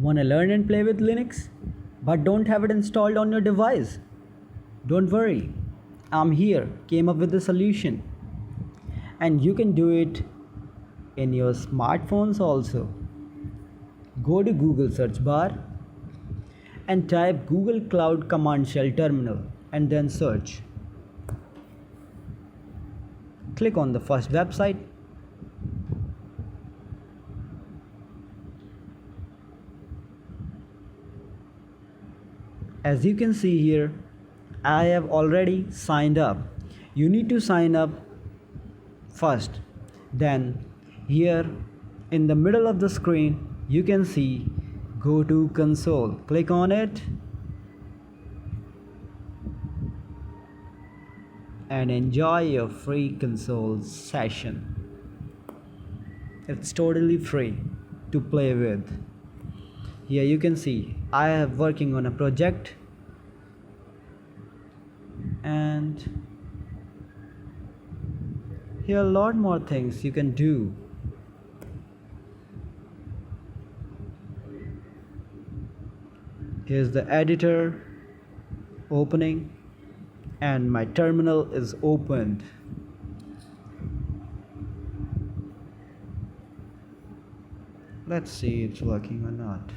Want to learn and play with Linux but don't have it installed on your device? Don't worry, I'm here, came up with a solution. And you can do it in your smartphones also. Go to Google search bar and type Google Cloud Command Shell Terminal and then search. Click on the first website. As you can see here, I have already signed up. You need to sign up first. Then here in the middle of the screen, you can see Go to Console. Click on it and enjoy your free console session. It's totally free to play with. Here you can see I am working on a project and here are a lot more things you can do. Here's the editor opening and my terminal is opened. Let's see it's working or not.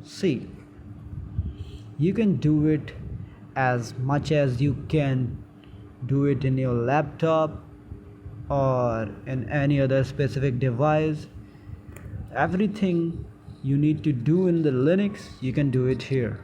See, you can do it as much as you can do it in your laptop or in any other specific device. Everything you need to do in the Linux, you can do it here.